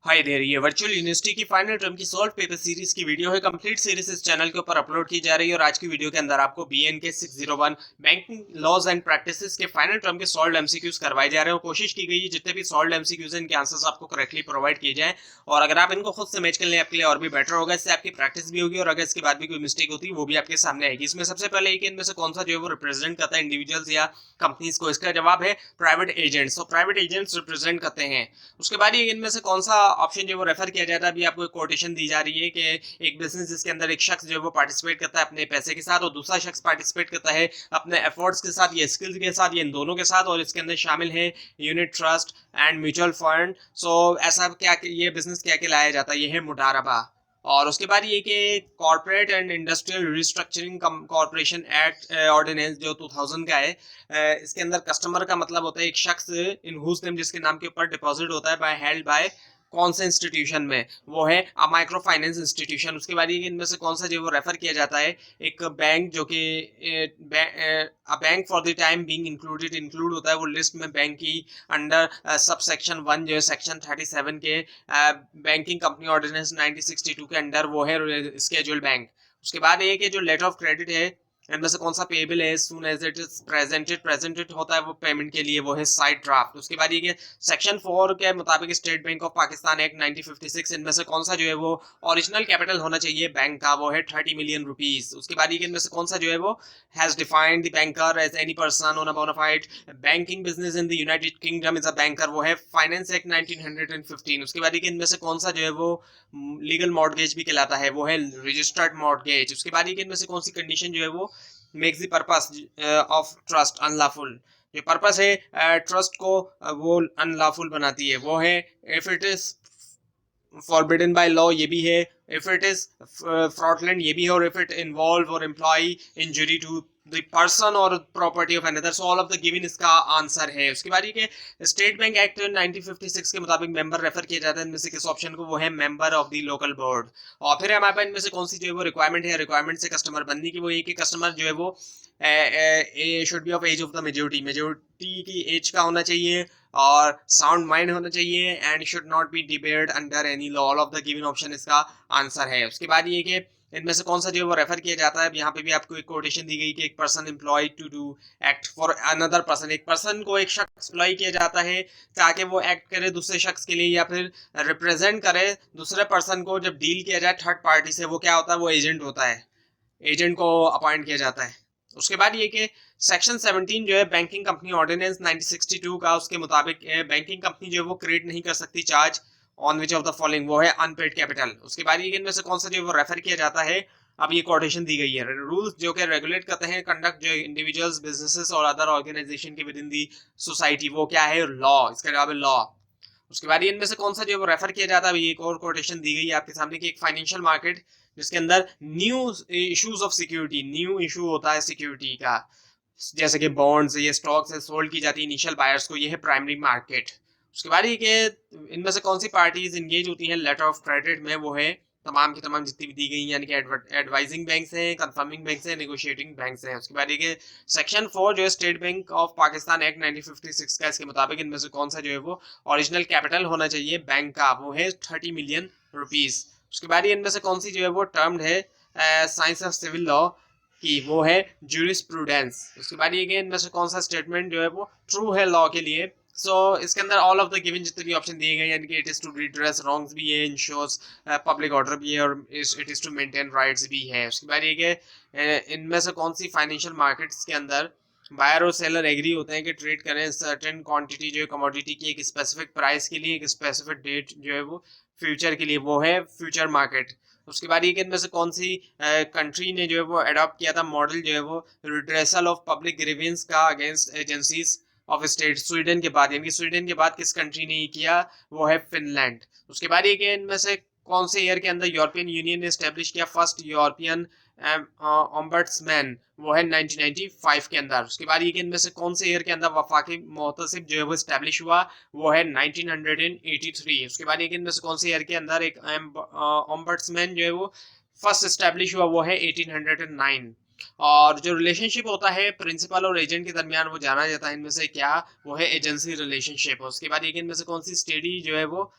Hi there, ये virtual university की final term की सॉल्व पेपर सीरीज की वीडियो है। कंप्लीट सीरीज इस चैनल के ऊपर अपलोड की जा रही है और आज की वीडियो के अंदर आपको BNK 601 banking laws and practices के फाइनल टर्म के सॉल्व एमसीक्यूज करवाए जा रहे हैं। कोशिश की गई है जितने भी सॉल्व एमसीक्यूज हैं इनके आंसर्स आपको करेक्टली प्रोवाइड किए जाएं और अगर आप इनको खुद से मैच कर लें आपके लिए और भी बेटर होगा। इससे आपकी प्रैक्टिस भी होगी और अगर इसके बाद भी कोई मिस्टेक होती है वो भी आपके सामने आएगी। इसमें सबसे पहले एक इनमें से कौन सा जो है वो रिप्रेजेंट करता है इंडिविजुअल्स या कंपनीज को, इसका जवाब है प्राइवेट एजेंट्स। तो प्राइवेट एजेंट्स रिप्रेजेंट करते हैं। उसके बाद ये इनमें से कौन सा ऑप्शन जो वो रेफर किया जाता है, अभी आपको एक कोटेशन दी जा रही है कि एक बिजनेस जिसके अंदर एक शख्स जो है वो पार्टिसिपेट करता है अपने पैसे के साथ और दूसरा शख्स पार्टिसिपेट करता है अपने एफर्ट्स के साथ या स्किल्स के साथ, ये इन दोनों के साथ, और इसके अंदर शामिल है unit trust and mutual fund. So ऐसा क्या ये बिजनेस क्या कहलाया जाता है, ये है मुडारबा। और उसके बाद ये कि corporate and industrial restructuring corporation act ordinance जो 2000 का है, इसके अंदर कस्टमर का मतलब होता है एक शख्स इन हुज नेम, जिसके नाम के ऊपर डिपॉजिट होता है बाय हेल्ड बाय कौन से इंस्टीट्यूशन में, वो है माइक्रो फाइनेंस इंस्टीट्यूशन। उसके बाद ये इनमें से कौन सा जो वो रेफर किया जाता है, एक बैंक जो कि bank for the time being include होता है वो लिस्ट में बैंक की अंडर सब सेक्शन 1 जो है सेक्शन 37 के बैंकिंग कंपनी ऑर्डिनेंस 1962 के अंडर, वो है स्केड्यूल बैंक। उसके बाद ये कि जो लेटर ऑफ क्रेडिट है इनमें से कौन सा पेबल है soon as it is presented होता है वो पेमेंट के लिए, वो है साइड ड्राफ्ट। उसके बाद ये कि सेक्शन 4 के मुताबिक state bank of Pakistan act 1956, इनमें से कौन सा जो है वो ओरिजिनल कैपिटल होना चाहिए बैंक का, वो है 30 मिलियन रुपीस। उसके बाद ये कि इनमें से कौन सा जो है वो has defined the banker as any person on a bona fide banking business in the United Kingdom is a banker, वो है फाइनेंस एक्ट 1915। उसके बाद ये कि इनमें से कौन सा जो है वो लीगल मॉर्गेज भी कहलाता है, वो है रजिस्टर्ड मॉर्गेज। उसके बाद ये कि इनमें से कौन सी कंडीशन जो है वो makes the purpose of trust unlawful, जो पर्पस है ट्रस्ट को वो अनलॉफुल बनाती है, वो है if it is forbidden by law, ये भी है, इफ इट इज फ्रॉडलेंट ये भी है, और if it involve or employ injury to the person or property of another. So all of the given इसका आंसर है। उसके बाद ये स्टेट बैंक एक्ट 1956 के मुताबिक मेंबर रेफर किया जाता है इनमें से किस ऑप्शन को, वो है member of the local board. और फिर हमारे पास इनमें से कौन सी जो है वो रिक्वायरमेंट है, रिक्वायरमेंट से कस्टमर बनने की, वो एक ही कस्टमर जो है वो should be of age of the majority की एज का होना चाहिए और साउंड माइंड होना चाहिए and should not be debate under any law. All of the given option इसका आंसर है। उसके बाद ये कि इनमें से कौन सा जो है वो रेफर किया जाता है, यहाँ पे भी आपको एक कोटेशन दी गई कि एक person employ to do act for another person, एक पर्सन को एक शख्स एम्प्लॉय किया जाता है ताकि वो एक्ट करे दूसरे शख्स के लिए या फिर रिप्रेजेंट करे दूसरे पर्सन को। जब डील किया जाए थर्ड पार्टी से, वो क्या होता है, वो एजेंट होता है, एजेंट को अपॉइंट किया जाता है। उसके बाद ये कि सेक्शन 17 जो है बैंकिंग कंपनी ऑर्डिनेंस 1962 का, उसके मुताबिक बैंकिंग कंपनी जो है वो क्रिएट नहीं कर सकती charge on which of the following, वो है अनपेड कैपिटल। उसके बाद ये इनमें से कौन सा जो है वो रेफर किया जाता है, अब ये कोटेशन दी गई है, रूल्स जो कि रेगुलेट करते हैं कंडक्ट जो इंडिविजुअल्स बिजनेसेस और अदर ऑर्गेनाइजेशन के विद इन दी सोसाइटी, वो क्या है, लॉ। इसका जवाब है लॉ। उसके बाद इनमें से कौन सा जो है वो रेफर किया जाता है, एक और कोटेशन दी गई है आपके सामने कि एक फाइनेंशियल मार्केट जिसके अंदर new issues of security, new issue होता है सिक्योरिटी का, जैसे कि बॉन्ड्स या स्टॉक्स है सोल्ड की जाती है इनिशियल बायर्स को, ये है प्राइमरी मार्केट। उसके बाद ये कि इनमें से कौन सी पार्टीज इंगेज होती हैं लेटर ऑफ क्रेडिट में, वो है तमाम की तमाम जितनी भी दी गई यानी कि एडवाइजिंग बैंक्स हैं, कंफर्मिंग बैंक्स हैं, नेगोशिएटिंग बैंक्स हैं। उसके बाद ये कि सेक्शन 4 जो है state bank of Pakistan act 1956 का, इसके मुताबिक इनमें से कौन सा जो है वो ओरिजिनल कैपिटल होना चाहिए बैंक का, वो है 30 मिलियन रुपीज। उसके बाद इनमें से कौन सी जो है वो टर्म्ड है साइंस ऑफ सिविल लॉ की, वो है जूरिस्प्रूडेंस। उसके बाद ये इनमें से कौन सा स्टेटमेंट जो है वो ट्रू है लॉ के लिए। सो इसके अंदर ऑल ऑफ द गिवन जितने भी ऑप्शन दिए गए यानी कि it is to redress wrongs भी है, इंश्योर्स पब्लिक ऑर्डर भी है और it is to maintain rights भी है। उसके बाद ये इनमें से कौन सी फाइनेंशियल मार्केट्स के अंदर बायर और सेलर एग्री होते हैं कि ट्रेड करें सर्टेन क्वांटिटी जो है कमोडिटी की एक स्पेसिफिक प्राइस के लिए एक स्पेसिफिक डेट जो है वो फ्यूचर के लिए, वो है फ्यूचर मार्केट। उसके बाद ये कि इनमें से कौन सी कंट्री ने जो है वो अडॉप्ट किया था मॉडल जो है वो रिड्रेसल ऑफ पब्लिक ग्रीवेंस का against agencies of state, Sweden के बाद, यानी कि स्वीडन के बाद किस कंट्री ने ये किया, वो है फिनलैंड। उसके बाद ये कि इनमें से कौन से ईयर के अंदर यूरोपियन यूनियन ने स्टैब्लिश किया फर्स्ट यूरोपियन ओम्बड्समैन, वो है 1995 के अंदर। उसके बाद ये कि इनमें से कौन से ईयर के अंदर वफाकी मोहतसिब जो है वो स्टैब्लिश हुआ, वो है 1983। उसके बाद ये कि इनमें से कौन से ईयर के अंदर एक ओम्बड्समैन जो है वो फर्स्ट स्टैब्लिश हुआ, वो है 1809। और जो रिलेशनशिप होता है प्रिंसिपल और एजेंट के दरमियान वो जाना जाता है इनमें से क्या, वो है एजेंसी रिलेशनशिप। उसके बाद एक इनमें से कौन सी स्टडी जो है वो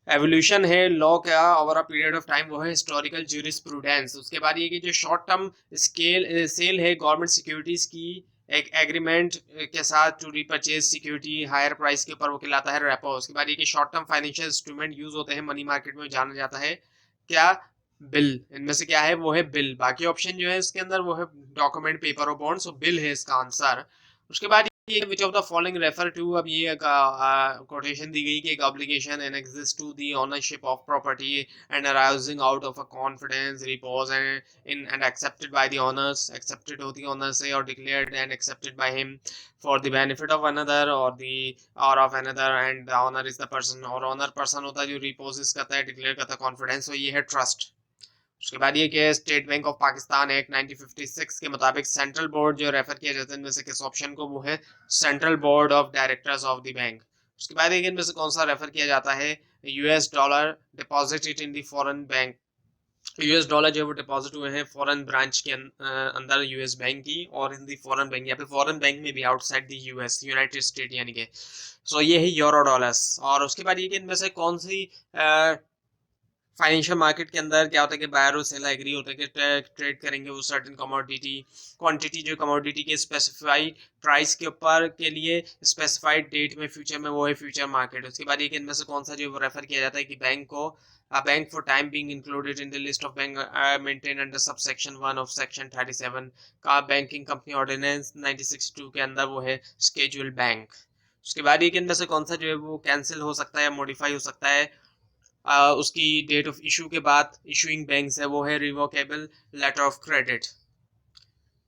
एवोल्यूशन है लॉ का over a period of time, वो है हिस्टोरिकल ज्यूरिस्प्रूडेंस। उसके बाद ये कि जो शॉर्ट टर्म सेल है गवर्नमेंट सिक्योरिटीज की एक एग्रीमेंट के साथ to repurchase security higher price के ऊपर, वो कहलाता है रेपो। उसके बाद ये कि short term financial instrument use होते हैं मनी मार्केट में, जाना जाता है क्या, बिल। इनमें से क्या है, वो है बिल। बाकी ऑप्शन जो है इसके अंदर वो है डॉक्यूमेंट, पेपर और बॉन्ड्स, बिल है इसका आंसर। उसके बाद ये which of the following refer to, अब ये कोटेशन दी गई कि एक obligation and exist to the ownership of property and arising out of a confidence repose and in and accepted by the owners, accepted होती है ओनर से और declared and accepted by him for the benefit of another और of another and the owner is the person, और owner person होता है जो repossess करता है, डिक्लेयर करता है कॉन्फिडेंस, तो ये है ट्रस्ट। उसके बाद ये कि state bank of Pakistan act 1956 के मुताबिक सेंट्रल बोर्ड जो रेफर किया जाता है इनमें से किस ऑप्शन को, वो है central board of directors of the bank. उसके बाद एक इनमें से कौन सा रेफर किया जाता है, US dollar deposited in the foreign bank. US dollar जो है वो डिपॉजिट हुए हैं फॉरेन ब्रांच के अंदर यूएस बैंक की, और इन दी फॉरेन बैंक, या फिर फॉरेन बैंक में भी outside the US United state यानी कि, सो ये है यूरो डॉलर्स। और उसके बाद ये कि इनमें से कौन सी फाइनेंशियल मार्केट के अंदर क्या होता है कि बायर और सेलर एग्री होता है कि ट्रेड करेंगे वो सर्टेन कमोडिटी क्वांटिटी, जो कमोडिटी के स्पेसिफाइड प्राइस के ऊपर के लिए स्पेसिफाइड डेट में फ्यूचर में, वो है फ्यूचर मार्केट। उसके बाद एक इनमें से कौन सा जो वो रेफर किया जाता है कि बैंक को a bank for time being included in the list of bank maintained under subsection 1 of section 37 का बैंकिंग कंपनी ऑर्डिनेंस 1962 के अंदर, वो है स्केड्यूल बैंक। उसके बाद एक इनमें से कौन सा जो है वो कैंसिल हो सकता है, मॉडिफाई हो सकता है उसकी डेट ऑफ इशू के बाद, इशूइंग बैंक है, वो है रिवोकेबल लेटर ऑफ क्रेडिट।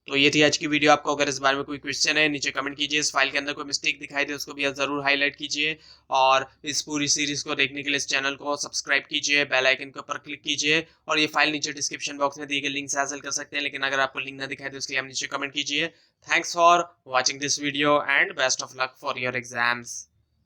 तो ये थी आज की वीडियो। आपको अगर इस बारे में कोई क्वेश्चन है नीचे कमेंट कीजिए, इस फाइल के अंदर कोई मिस्टेक दिखाई दे उसको भी आप जरूर हाईलाइट कीजिए, और इस पूरी सीरीज को देखने के लिए इस चैनल को सब्सक्राइब कीजिए, बेल आइकन के ऊपर क्लिक कीजिए, और ये फाइल नीचे डिस्क्रिप्शन बॉक्स में दिए गए लिंक से हासिल कर सकते हैं, लेकिन अगर आपको लिंक ना दिखाई दे उसके लिए आप नीचे कमेंट कीजिए। Thanks for watching this video and best of luck for your exams.